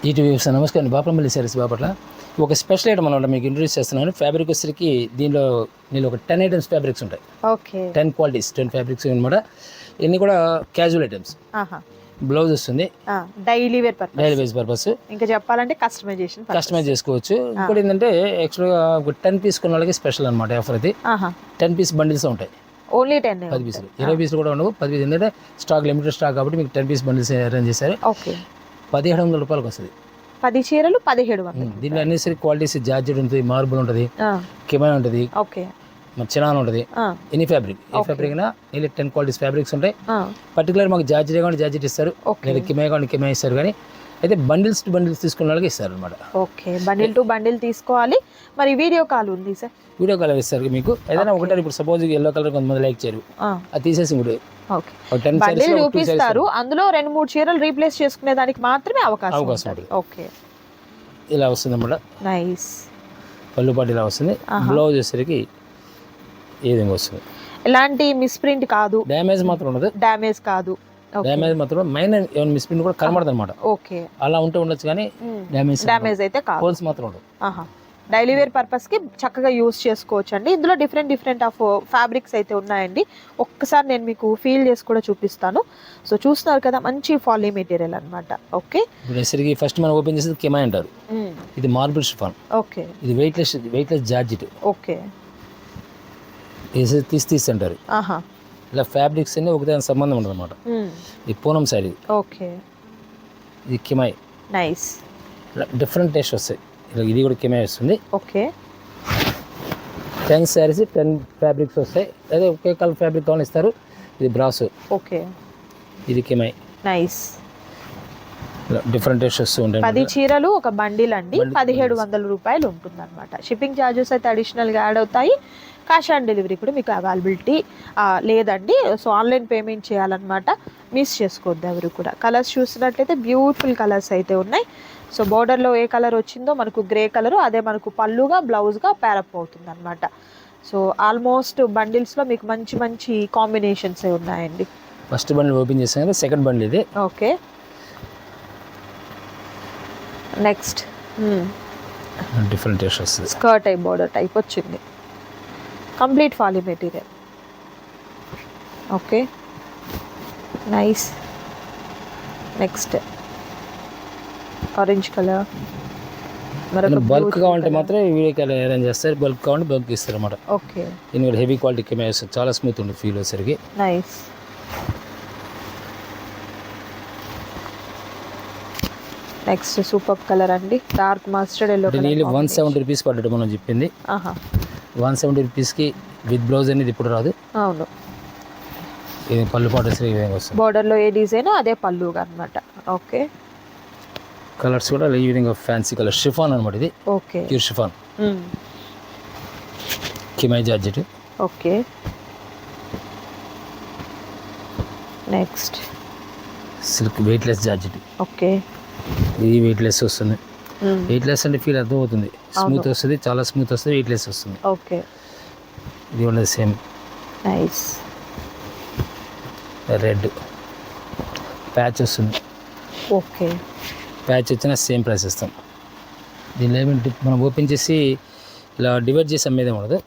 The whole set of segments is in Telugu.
ఈటీవీ నమస్కారం. బాపట్ల సారీస్ బాపట్ల ఒక స్పెషల్ ఐటమ్ అనమాట మీకు ఇంట్రొడ్యూస్ చేస్తున్నాను. ఫ్యాబ్రిక్ వచ్చేసరికి దీనిలో నీళ్ళు ఒక 10 ఐటమ్స్ ఫ్యాబ్రిక్స్ ఉంటాయి. ఓకే, 10 క్వాలిటీస్ 10 ఫ్యాబ్రిక్స్ అనమాట. ఇన్ని కూడా క్యాజువల్ ఐటమ్స్. బ్లౌజ్ వస్తుంది డైలీ వేర్ పర్పస్. ఇంకా చెప్పాలంటే కస్టమైజ్ చేసుకోవచ్చు. ఇంకోటి ఏంటంటే యాక్చువల్గా ఒక 10 పీస్ కొన్న వాళ్ళకి స్పెషల్ అనమాట ఆఫర్. అది 10 పీస్ బండిల్స్ ఉంటాయి. ఓన్లీ 10 పీసులు 20 పీసులు కూడా ఉండవు. 10 పీస్ ఎందుకంటే స్టాక్ లిమిటెడ్ స్టాక్ కాబట్టి మీకు 10 పీస్ బండిల్స్ అరేంజ్ చేశారు. ఓకే, 1700 రూపాయలకు వస్తుంది. 10 చీరలు 1700. దీంట్లో అన్ని సరి క్వాలిటీస్ జార్జెట్ ఉంటుంది, మార్బుల్ ఉంటుంది, కిమాన్ ఉంటుంది, ఓకే, చినాన్ ఉంటుంది. ఎనీ ఫ్యాబ్రిక్ ఏ ఫ్యాబ్రిక్ అయినా నీళ్ళు 10 క్వాలిటీస్ ఫ్యాబ్రిక్స్ ఉంటాయి. పర్టికులర్ మాకు జార్జెట్ కానీ జార్జెట్ ఇస్తారు, లేదా కిమాయ్ కానీ కిమాయ్ ఇస్తారు. కానీ అయితే బండిల్స్ టు బండిల్స్ తీసుకున్న వాళ్ళకి ఇస్తారు అనమాట. ఓకే, బండిల్ టు బండిల్ తీసుకోవాలి. మరి వీడియో కాల్ ఉంది సార్? వీడియో కాల్ ఇస్తారు మీకు. ఏదైనా ఒకటే ఇప్పుడు సపోజ్ ఎల్లో కలర్ కొంతమంది లైక్ చేయరు, అది తీసేసి కూడా చూపిస్తారు. అందులో 2-3 చీరలు రీప్లేస్ చేసుకునే దానికి మాత్రమే అవకాశం ఉంటుంది. ఓకే, ఇలా వస్తుంది అన్నమాట. నైస్. పళ్ళు పాటు ఇలా వస్తుంది. బ్లౌజ్ వచ్చేసరికి ఈ విధంగా వస్తుంది. ఎలాంటి మిస్ప్రింట్ కాదు, డ్యామేజ్ మాత్రం ఉండదు. డ్యామేజ్ కాదు, డ్యామేజ్ మాత్రం మెయిన్ ఏమైనా మిస్ప్రింట్ కూడా కనబడదు అనమాట. ఓకే, అలా ఉంటే ఉండొచ్చు కానీ డ్యామేజ్ అయితే కాదు. హోల్స్ మాత్రం ఉండదు. డైలీ వేర్ పర్పస్ కి చక్కగా యూజ్ చేసుకోవచ్చు అండి. ఇందులో డిఫరెంట్ ఆఫ్ ఫ్యాబ్రిక్స్ అయితే ఉన్నాయండి. ఒక్కసారి నేను మీకు ఫీల్ చేసి కూడా చూపిస్తాను. సో చూస్తున్నారు కదా, మంచి ఫాలీ మెటీరియల్ అనమాట. ఓకే, ఫస్ట్ మనం ఓపెన్ చేసేది కిమాయ్ అంటారు. ఇది మార్బుల్ షిఫాన్. ఓకే, ఇది వెయిట్లెస్ జార్జెట్. ఓకే, తీసి అంటారు. ఇలా ఫ్యాబ్రిక్స్ అన్ని ఒకదాని సంబంధం ఉండదు అనమాట. ఇది పూనం శారీ. ఓకే, ఇది కిమాయ్. నైస్. డిఫరెంట్ టేస్ట్ వస్తాయి. ఇది కూడా కిమాయ్ వస్తుంది. ఓకే, 10 శారీస్ 10 ఫ్యాబ్రిక్స్ వస్తాయి. అదే ఒకే కలర్ ఫ్యాబ్రిక్ కావాలి ఇస్తారు. ఇది బ్రాస్. ఓకే, ఇది కిమాయ్. నైస్. డిఫరెంట్ టేస్ట్ వస్తూ ఉంటాయి. 10 చీరలు ఒక బండిల్ అండి. 1700 రూపాయలు ఉంటుంది అనమాట. షిప్పింగ్ ఛార్జెస్ అయితే అడిషనల్గా యాడ్ అవుతాయి. క్యాష్ ఆన్ డెలివరీ కూడా మీకు అవైలబిలిటీ లేదండి. సో ఆన్లైన్ పేమెంట్ చేయాలన్నమాట. మిస్ చేసుకోవద్దు ఎవరు కూడా. కలర్స్ చూసినట్లయితే బ్యూటిఫుల్ కలర్స్ అయితే ఉన్నాయి. సో బోర్డర్లో ఏ కలర్ వచ్చిందో మనకు గ్రే కలరు, అదే మనకు పళ్ళుగా బ్లౌజ్గా ప్యారప్ అవుతుంది అనమాట. సో ఆల్మోస్ట్ బండిల్స్లో మీకు మంచి మంచి కాంబినేషన్స్ ఉన్నాయండి. ఫస్ట్ బండిల్ ఓపెన్ చేసాం కదా, సెకండ్ బండిల్ ఇది. ఓకే, నెక్స్ట్ డిఫరెంట్ టేస్ట్ వస్తుంది. స్కర్ట్ టైప్ బోర్డర్ టైప్ వచ్చింది. Complete folly material. Okay, nice. Next orange colour. Bulk కావాలంటే మాత్రం వీడియో కాల్ అరేంజ్ చేస్తారు. బల్క్ కావాలంటే బల్క్ ఇస్తారు అన్నమాట. ఓకే, దీని హెవీ క్వాలిటీ కెమెరా వస్తుంది. చాలా స్మూత్ ఉంది ఫీల్ వచ్చేసరికి. నైస్. నెక్స్ట్ సూపర్ కలర్ అండి, డార్క్ మస్టర్డ్ ఎల్లో. 170 రూపీస్ పడ్డట్టు మనం చెప్పింది. 170 రూపీస్కి విత్ బ్లౌజ్ అనేది ఇప్పుడు రాదు. అవును, ఇది పళ్ళు పాటు వస్తుంది. బోర్డర్లో ఏ డిజైన్ అదే పళ్ళుగా అనమాట. ఓకే, కలర్స్ కూడా ఈ విధంగా ఫ్యాన్సీ కలర్ షిఫాన్ అనమాట. ఇది ఓకే, ప్యూర్ షిఫాన్. కిమాయ్ georgette. Okay, next silk weightless georgette. Okay, ఇది వెయిట్లెస్ వస్తుంది. వెయిట్లెస్ అంటే ఫీల్ అర్థం అవుతుంది. స్మూత్ వస్తుంది, చాలా స్మూత్ వస్తుంది, వెయిట్లెస్ వస్తుంది. ఓకే, ఇది ఉన్నది సేమ్. నైస్. రెడ్ ప్యాచ్ వస్తుంది. ఓకే, ప్యాచ్ వచ్చినా సేమ్ ప్రైస్ ఇస్తాం. దీనిలో ఏమిటి మనం ఓపెన్ చేసి ఇలా డివైడ్ చేసి అమ్మేదే ఉండదు.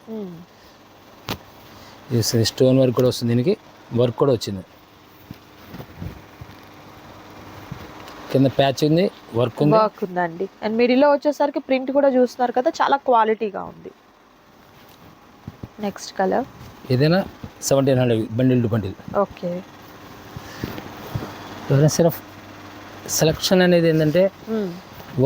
ఇది వస్తుంది. స్టోన్ వర్క్ కూడా వస్తుంది. దీనికి వర్క్ కూడా వచ్చింది. కింద ప్యాచ్ ఉంది, వర్క్ ఉందండి. అండ్ మిడిల్లో వచ్చేసరికి ప్రింట్ కూడా చూస్తున్నారు కదా, చాలా క్వాలిటీగా ఉంది. నెక్స్ట్ కలర్ ఏదైనా 1700 bundle to bundle. Okay, syrup selection అనేది ఏంటంటే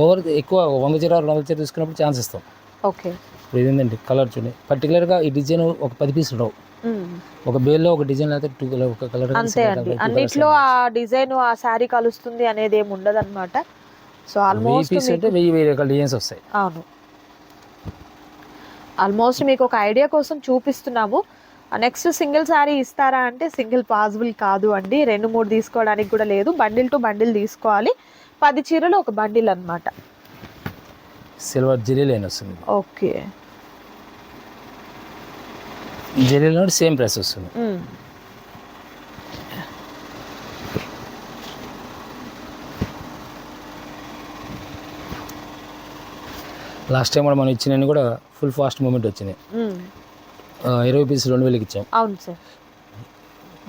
ఓవర్ ఎక్కువ 100 చీర 200 చీర తీసుకున్నప్పుడు ఛాన్స్ ఇస్తాం. ఓకే, ఇప్పుడు ఏంటంటే కలర్ చూడండి. పర్టికులర్గా ఈ డిజైన్ ఒక 10 పీసులు రావు. ఒక బేల్లో ఒక డిజైన్ అయితే 2 కలర్ ఒక కలర్ అంతే అండి. అన్నిట్లో ఆ డిజైన్ ఆ శారీ కలుస్తుంది అనేది ఏమి ఉండదు అనమాట. సో ఆల్మోస్ట్ 1000 రకాల డిజైన్స్ వస్తాయి. అవును, ఆల్మోస్ట్ మీకు ఒక ఐడియా కోసం చూపిస్తున్నాము. నెక్స్ట్ సింగిల్ శారీ ఇస్తారా అంటే సింగిల్ పాసిబుల్ కాదు అండి. 2-3 తీసుకోవడానికి కూడా లేదు. బండిల్ టు బండిల్ తీసుకోవాలి. 10 చీరలు ఒక బండిల్ అనమాట. సిల్వర్ జెరీ లైన్ వస్తుంది. ఓకే, జెరీలో సేమ్ ప్రైస్ వస్తుంది. లాస్ట్ టైం కూడా మనం ఇచ్చినవి కూడా ఫుల్ ఫాస్ట్ మూమెంట్ వచ్చినాయి. 20 పీసులు 2000కి ఇచ్చాం. అవును సార్.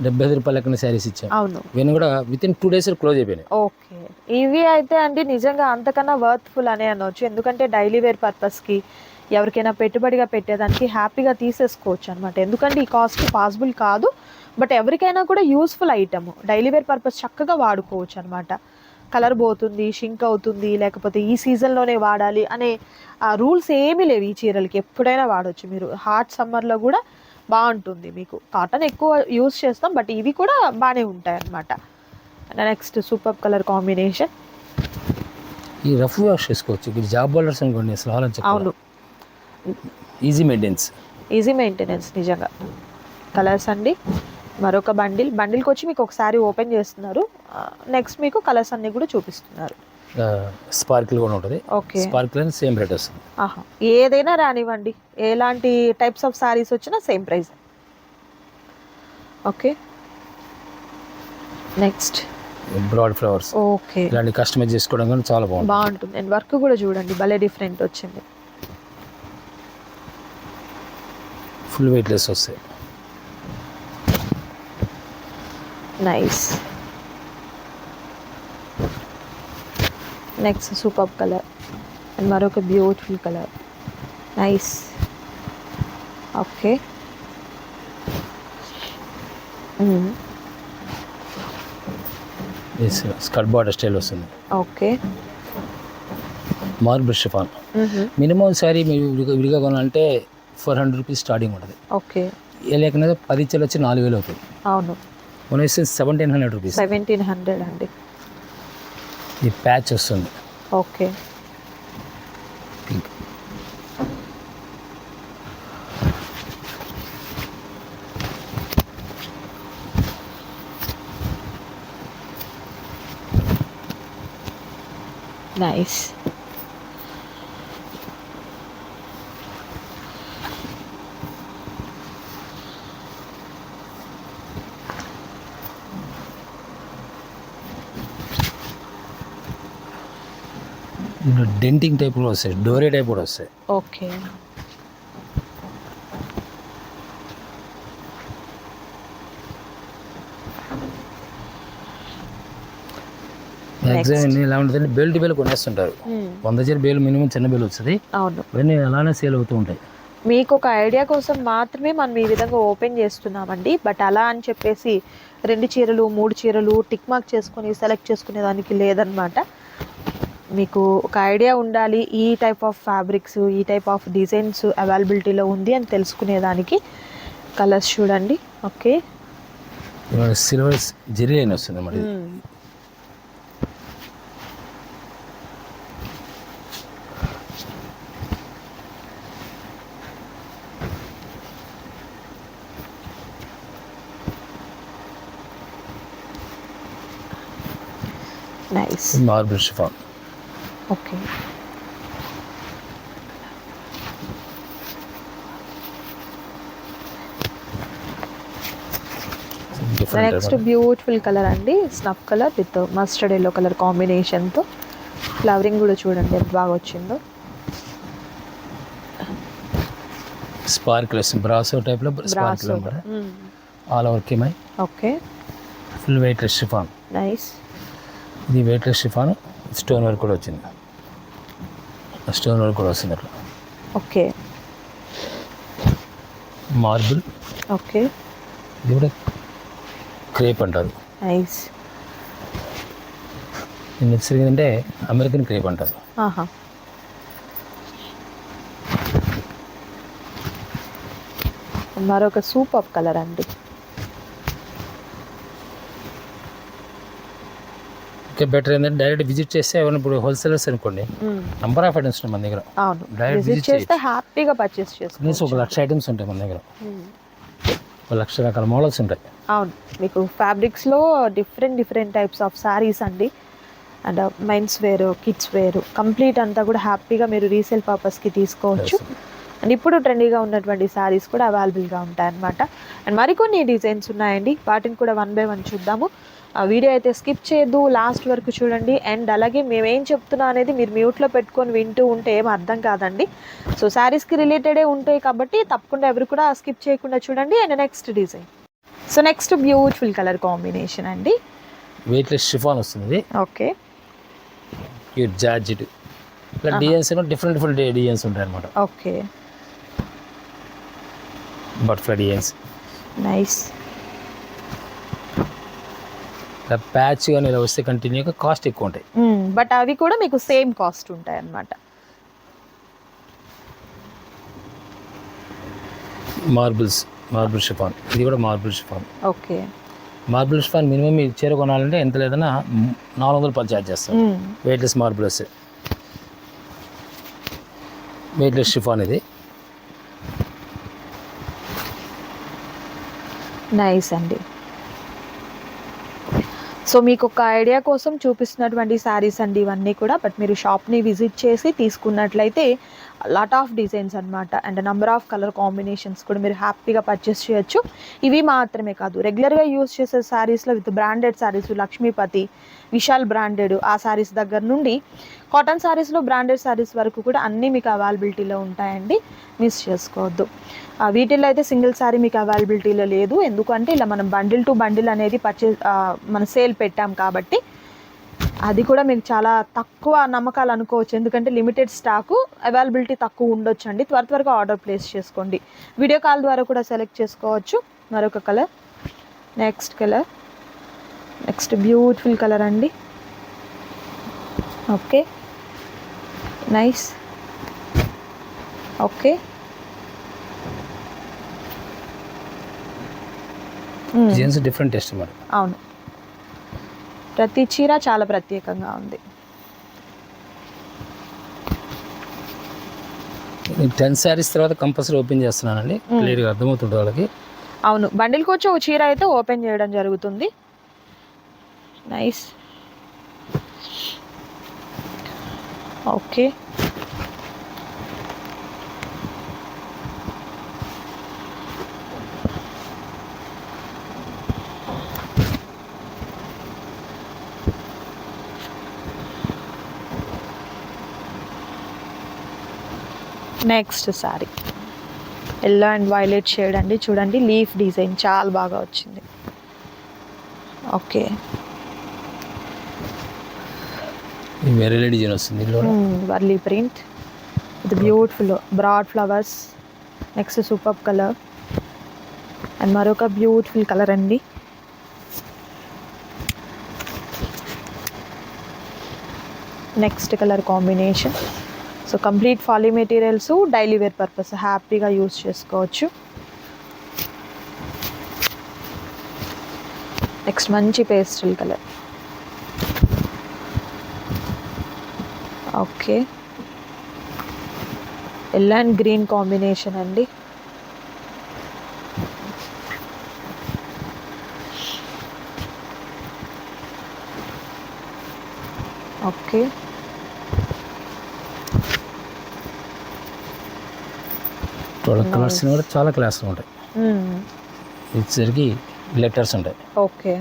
75 రూపాయలు లెక్కన శారీస్ ఇచ్చాం. అవును. ఇవన్నీ కూడా విత్ ఇన్ 2 days క్లోజ్ అయిపోయినాయి. ఓకే. ఇవి అయితే అండి నిజంగా అంతకన్నా వర్త్ఫుల్ అనే అనవచ్చు. ఎందుకంటే డైలీ వేర్ పర్పస్కి ఎవరికైనా పెట్టుబడిగా పెట్టేదానికి హ్యాపీగా తీసేసుకోవచ్చు అనమాట. ఎందుకంటే ఈ కాస్ట్ పాసిబుల్ కాదు, బట్ ఎవరికైనా కూడా useful item, daily wear purpose చక్కగా వాడుకోవచ్చు అనమాట. కలర్ పోతుంది, షింక్ అవుతుంది, లేకపోతే ఈ సీజన్లోనే వాడాలి అనే రూల్స్ ఏమీ లేవు. ఈ చీరలకి ఎప్పుడైనా వాడవచ్చు మీరు. హాట్ సమ్మర్లో కూడా బాగుంటుంది. మీకు కాటన్ ఎక్కువ యూస్ చేస్తాం, బట్ ఇవి కూడా బాగానే ఉంటాయి అన్నమాట. Next super colour combination. ఈ రఫ్ వాష్ చేసుకోవచ్చు. ఇది జాబ్ బోల్డర్స్ అనుకోండి అసలు ఆలోచించండి. అవును, ఈజీ మెయింటెనెన్స్ నిజంగా. కలర్స్ అండి. మరొక బండిల్కి వచ్చి మీకు ఒకసారి ఓపెన్ చేస్తున్నారు. నెక్స్ట్ మీకు కలర్స్ అన్ని కూడా చూపిస్తున్నారు. స్పార్కిల్ కూడా ఉంటుంది. ఓకే. స్పార్కిల్ అని సేమ్ రేట్ వస్తుంది. ఏదైనా రానివ్వండి, ఎలాంటి టైప్స్ ఆఫ్ సారీస్ వచ్చినా same price. Okay. Next broad flowers. Okay. ఇలాంటి కస్టమైజ్ చేసుకోవడం కానీ చాలా బాగుంటుంది. అండ్ వర్క్ కూడా చూడండి భలే డిఫరెంట్ వచ్చింది. ఫుల్ వెయిట్లెస్ వస్తాయి. Nice. Next super colour and మరొక beautiful colour. Nice. Okay. Skirt border style వస్తుంది. Okay. Marble chiffon. Minimum sari మీరు విడిగా కొనాలంటే 400 రూపీస్ స్టార్టింగ్ ఉంటుంది. ఓకే. ఏ లేకుండా 10 చీరలు వచ్చి 4000 అవుతుంది. అవును. మన 1700 రూపీస్. 1700 అండి. ఈ ప్యాచ్ వస్తుంది. Okay. Pink. Nice. Denting type కూడా వస్తాయి, డోరే టైప్ కూడా వస్తాయి. ఓకే. మ్యాక్సిమం ఎలా ఉంటుందంటే బేల్ టు బేల్ కొనేస్తుంటారు. 100 చీర బేల్ మినిమం చిన్న బేల్ వస్తుంది. అవును. ఇవన్నీ అలానే సేల్ అవుతూ ఉంటాయి. మీకు ఒక ఐడియా కోసం మాత్రమే మనం ఈ విధంగా ఓపెన్ చేస్తున్నామండి. బట్ అలా అని చెప్పేసి 2 చీరలు 3 చీరలు టిక్ మార్క్ చేసుకొని సెలెక్ట్ చేసుకునే దానికి లేదనమాట. మీకు ఒక ఐడియా ఉండాలి, ఈ టైప్ ఆఫ్ ఫ్యాబ్రిక్స్, ఈ టైప్ ఆఫ్ డిజైన్స్ అవైలబిలిటీలో ఉంది అని తెలుసుకునేదానికి. కలర్స్ చూడండి. ఓకే. సిల్వర్ జెరీ లైన్ వస్తుంది మరి. Nice. Marble chiffon. Okay. Next beautiful colour అండి. Snuff colour with mustard yellow colour కాంబినేషన్తో. ఫ్లవరింగ్ కూడా చూడండి ఎంత బాగా వచ్చిందో. స్పార్కిల్ బ్రాసో టైప్లో స్పార్కిల్ ఆల్ ఓవర్ కిమై. Okay. Full weightless chiffon. Nice. ఇది వెయిట్లెస్ షిఫాన్, స్టోన్ వర్క్ కూడా వచ్చింది. స్టోన్ వర్క్ కూడా వస్తుంది అట్లా. ఓకే. మార్బుల్. ఓకే. ఇది కూడా క్రేప్ అంటారు. నైస్. నెక్స్ట్ ఏంటంటే అమెరికన్ క్రేప్ అంటారు. మరొక సూపర్ కలర్ అండి. ఇంకా బెటర్ ఏంటంటే డైరెక్ట్ విజిట్ చేస్తే ఎవరైనా ఇప్పుడు హోల్సేలర్స్ అనుకోండి, నంబర్ ఆఫ్ ఐటమ్స్ ఉంటాయి మన దగ్గర. అవును. డైరెక్ట్ విజిట్ చేస్తే హ్యాపీగా పర్చేస్ చేసుకోవచ్చు. 1 లక్ష ఐటమ్స్ ఉంటాయి మన దగ్గర. 1 లక్ష రకాల మోడల్స్ ఉంటాయి. అవును. మీకు ఫ్యాబ్రిక్స్లో డిఫరెంట్ టైప్స్ ఆఫ్ శారీస్ అండి. And men's wear, kids wear, complete అంతా కూడా హ్యాపీగా మీరు రీసేల్ పర్పస్కి తీసుకోవచ్చు. అండ్ ఇప్పుడు ట్రెండీగా ఉన్నటువంటి శారీస్ కూడా అవైలబుల్గా ఉంటాయన్నమాట. అండ్ మరికొన్ని డిజైన్స్ ఉన్నాయండి, వాటిని కూడా 1 by 1 చూద్దాము. ఆ వీడియో అయితే స్కిప్ చేయొద్దు, లాస్ట్ వరకు చూడండి. అండ్ అలాగే మేమేం చెప్తున్నా అనేది మీరు మ్యూట్లో పెట్టుకొని వింటూ ఉంటే ఏం అర్థం కాదండి. సో శారీస్కి రిలేటెడే ఉంటాయి కాబట్టి తప్పకుండా ఎవరు కూడా స్కిప్ చేయకుండా చూడండి. And next design. So next beautiful colour combination అండి. వెయిట్లెస్ షిఫాన్ వస్తుంది. Okay, pure georgette. ఇట్లా డిజైన్స్ డిఫరెంట్ డిజైన్స్ ఉంటాయి అనమాట. Okay, butterfly designs. నైస్. ఇలా ప్యాచ్ కానీ ఇలా వస్తే కంటిన్యూగా కాస్ట్ ఎక్కువ ఉంటాయి. బట్ అవి కూడా మీకు సేమ్ కాస్ట్ ఉంటాయి అన్నమాట. Marble chiffon. ఇది కూడా marble chiffon. Okay, marble chiffon minimum మీరు చీర కొనాలంటే ఎంత లేదన్నా 400 ఛార్జ్ చేస్తారు. వెయిట్లెస్ మార్బుల్ వస్తే వెయిట్లెస్ షిఫాన్. ఇది నైస్ అండి. సో మీకు ఒక ఐడియా కోసం చూపిస్తున్నటువంటి శారీస్ అండి ఇవన్నీ కూడా. బట్ మీరు షాప్ని విజిట్ చేసి తీసుకున్నట్లయితే లాట్ ఆఫ్ డిజైన్స్ అనమాట and number of colour combinations కూడా మీరు హ్యాపీగా పర్చేస్ చేయొచ్చు. ఇవి మాత్రమే కాదు, రెగ్యులర్గా యూజ్ చేసే శారీస్లో with branded saris, Lakshmipati, Vishal branded ఆ శారీస్ దగ్గర నుండి కాటన్ శారీస్లో బ్రాండెడ్ శారీస్ వరకు కూడా అన్నీ మీకు అవైలబిలిటీలో ఉంటాయండి. మిస్ చేసుకోవద్దు. వీటిల్లో అయితే సింగిల్ శారీ మీకు అవైలబిలిటీలో లేదు, ఎందుకంటే ఇలా మనం బండిల్ టు బండిల్ అనేది మన సేల్ పెట్టాం కాబట్టి అది కూడా మీకు చాలా తక్కువ నమ్మకాలు అనుకోవచ్చు. ఎందుకంటే లిమిటెడ్ స్టాకు, అవైలబిలిటీ తక్కువ ఉండొచ్చు అండి. త్వరగా ఆర్డర్ ప్లేస్ చేసుకోండి. వీడియో కాల్ ద్వారా కూడా సెలెక్ట్ చేసుకోవచ్చు. మరొక కలర్, నెక్స్ట్ బ్యూటిఫుల్ కలర్ అండి. Okay, nice. Okay, designs different taste మరి. అవును, ప్రతి చీర చాలా ప్రత్యేకంగా ఉంది. 10 శారీస్ తర్వాత కంపల్సరీ ఓపెన్ చేస్తున్నానండి, క్లియర్గా అర్థమవుతుంది వాళ్ళకి. అవును, బండిల్కి వచ్చి ఒక చీర అయితే ఓపెన్ చేయడం జరుగుతుంది. Nice. Okay, next sari yellow and violet shade అండి. చూడండి, లీఫ్ డిజైన్ చాలా బాగా వచ్చింది. ఓకే, వేరే డిజైన్ వస్తుంది. Warli print with beautiful broad flowers. Next super colour and మరొక బ్యూటిఫుల్ కలర్ అండి. Next colour combination. So complete ఫాలీ మెటీరియల్స్, డైలీ వేర్ పర్పస్ హ్యాపీగా యూజ్ చేసుకోవచ్చు. నెక్స్ట్ మంచి pastel colour. Okay, yellow and green combination అండి. ఓకే, కలర్స్ కూడా చాలా క్లాస్గా ఉంటాయి. ఇచ్చరికి లెటర్స్ ఉంటాయి. ఓకే,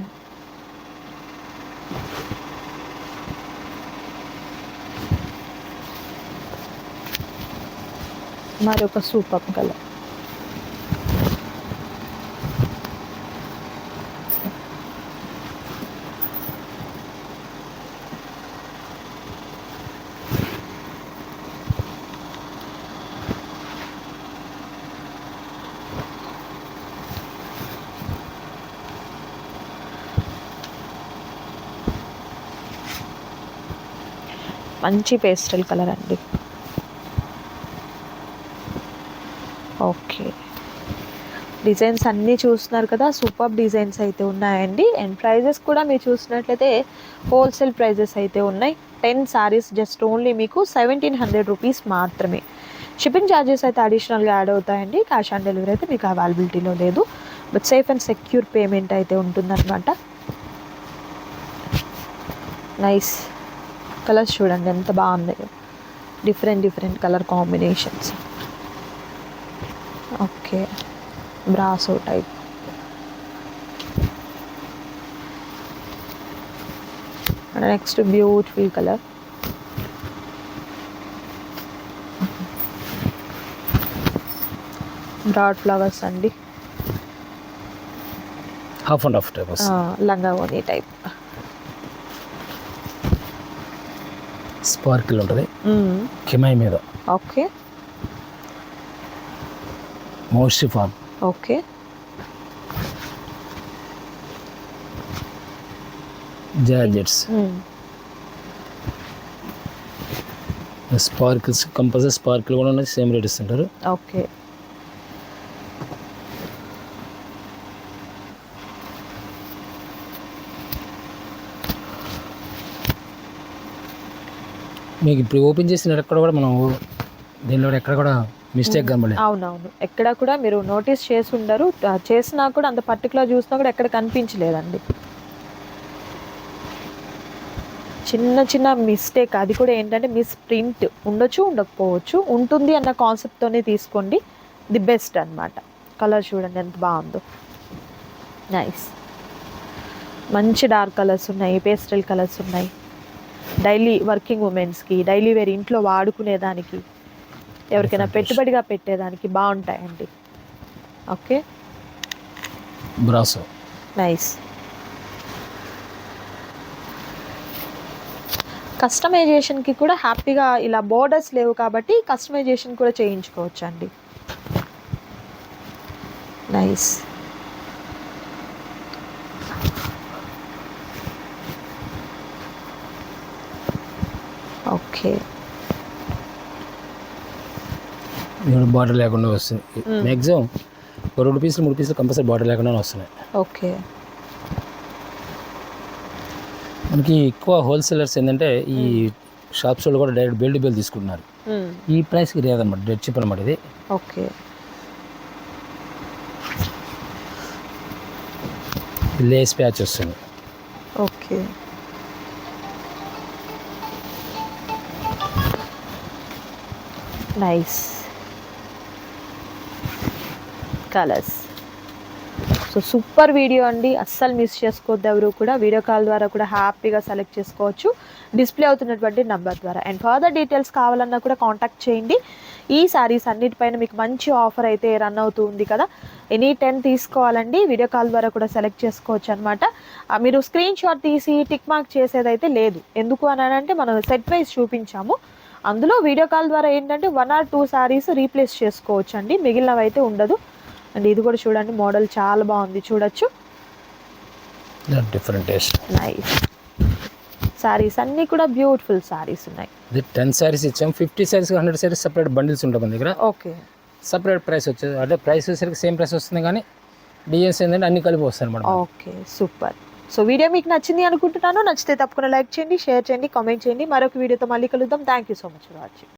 మరి ఒక సూపర్ కలర్. మంచి పేస్టల్ కలర్ అండి. ఓకే, డిజైన్స్ అన్నీ చూస్తున్నారు కదా, సూపర్ డిజైన్స్ అయితే ఉన్నాయండి. అండ్ ప్రైజెస్ కూడా మీరు చూసినట్లయితే హోల్సేల్ ప్రైజెస్ అయితే ఉన్నాయి. 10 సారీస్ జస్ట్ ఓన్లీ మీకు 1700 రూపీస్ మాత్రమే. షిప్పింగ్ ఛార్జెస్ అయితే అడిషనల్గా యాడ్ అవుతాయండి. క్యాష్ ఆన్ డెలివరీ అయితే మీకు అవైలబిలిటీలో లేదు, but safe and secure payment అయితే ఉంటుందన్నమాట. నైస్ కలర్స్ చూడండి ఎంత బాగుంది, డిఫరెంట్ కలర్ కాంబినేషన్స్. ఓకే, బ్రాసో type. Next beautiful colour, broad flowers అండి, హాఫ్ అండ్ హాఫ్ టైప్ వస్తుంది. లంగా ఓనీ టైప్, స్పార్కిల్ ఉంటుంది కిమాయి మీద. ఓకే మోస్ట్లీ ఫామ్. Okay georgettes sparkles compulsory sparkle కూడా ఉన్నది, సేమ్ రేట్ ఇస్తుంటారు. ఓకే మీకు ఇప్పుడు ఓపెన్ చేసిన ఎక్కడ కూడా మనం దీనిలో ఎక్కడ కూడా మిస్టేక్ కనబడలేదు. అవునవును, ఎక్కడ కూడా మీరు నోటీస్ చేసి ఉండరు, చేసినా కూడా అంత పర్టికులర్ చూసినా కూడా ఎక్కడ కనిపించలేదండి. చిన్న చిన్న మిస్టేక్, అది కూడా ఏంటంటే మిస్ ప్రింట్ ఉండొచ్చు ఉండకపోవచ్చు, ఉంటుంది అన్న కాన్సెప్ట్తోనే తీసుకోండి, ది బెస్ట్ అన్నమాట. కలర్ చూడండి ఎంత బాగుందో, నైస్. మంచి డార్క్ కలర్స్ ఉన్నాయి, పేస్టల్ కలర్స్ ఉన్నాయి. డైలీ వర్కింగ్ ఉమెన్స్కి, డైలీ వేర్ ఇంట్లో వాడుకునేదానికి, ఎవరికైనా పెట్టుబడిగా పెట్టేదానికి బాగుంటాయండి. Okay brasso nice. కస్టమైజేషన్కి కూడా హ్యాపీగా ఇలా బోర్డర్స్ లేవు కాబట్టి కస్టమైజేషన్ కూడా చేయించుకోవచ్చు అండి. నైస్. ఓకే బార్డర్ లేకుండా వస్తుంది మ్యాక్సిమం. 2 పీసులు 3 పీసులు కంపల్సరీ బార్డర్ లేకుండా వస్తున్నాయి. ఓకే మనకి ఎక్కువ హోల్సేలర్స్ ఏంటంటే ఈ షాప్స్లో కూడా డైరెక్ట్ బేల్ టు బేల్ తీసుకుంటున్నారు. ఈ ప్రైస్కి లేదన్నమాట, డెడ్ చిప్ అనమాట ఇది. ఓకే లేస్ ప్యాచ్ వస్తుంది. Okay nice colours. So super video అండి, అస్సలు మిస్ చేసుకోవద్దు ఎవరు కూడా. వీడియో కాల్ ద్వారా కూడా హ్యాపీగా సెలెక్ట్ చేసుకోవచ్చు డిస్ప్లే అవుతున్నటువంటి నెంబర్ ద్వారా. అండ్ ఫర్దర్ డీటెయిల్స్ కావాలన్నా కూడా కాంటాక్ట్ చేయండి. ఈ శారీస్ అన్నిటిపైన మీకు మంచి ఆఫర్ అయితే రన్ అవుతూ ఉంది కదా, ఎనీ 10 తీసుకోవాలండి, వీడియో కాల్ ద్వారా కూడా సెలెక్ట్ చేసుకోవచ్చు అనమాట. మీరు స్క్రీన్ షాట్ తీసి టిక్ మార్క్ చేసేదైతే లేదు. ఎందుకు అని అంటే మనం సెట్ వైజ్ చూపించాము, అందులో వీడియో కాల్ ద్వారా ఏంటంటే 1 or 2 శారీస్ రీప్లేస్ చేసుకోవచ్చు అండి, మిగిలినవి అయితే ఉండదు. అండ్ ఇది కూడా చూడండి, మోడల్ చాలా బాగుంది, చూడొచ్చు. Different taste. నైస్. శారీస్ అన్నీ కూడా బ్యూటిఫుల్ శారీస్ ఉన్నాయి. ఇది 10 శారీస్ ఇచ్చాం, 50 శారీస్ 100 శారీస్ సపరేట్ బండిల్స్ ఉంటాయి మన దగ్గర. ఓకే సపరేట్ ప్రైస్ వచ్చేది, అంటే ప్రైస్ వచ్చేసరికి సేమ్ ప్రైస్ వస్తుంది కానీ డిజైన్స్ ఏంటంటే అన్ని కలిపి వస్తాయి అన్నమాట. Okay super. సో వీడియో మీకు నచ్చింది అనుకుంటున్నాను. నచ్చితే తప్పకుండా లైక్ చేయండి, షేర్ చేయండి, కామెంట్ చేయండి. మరొక వీడియోతో మళ్ళీ కలుద్దాం. Thank you so much for watching.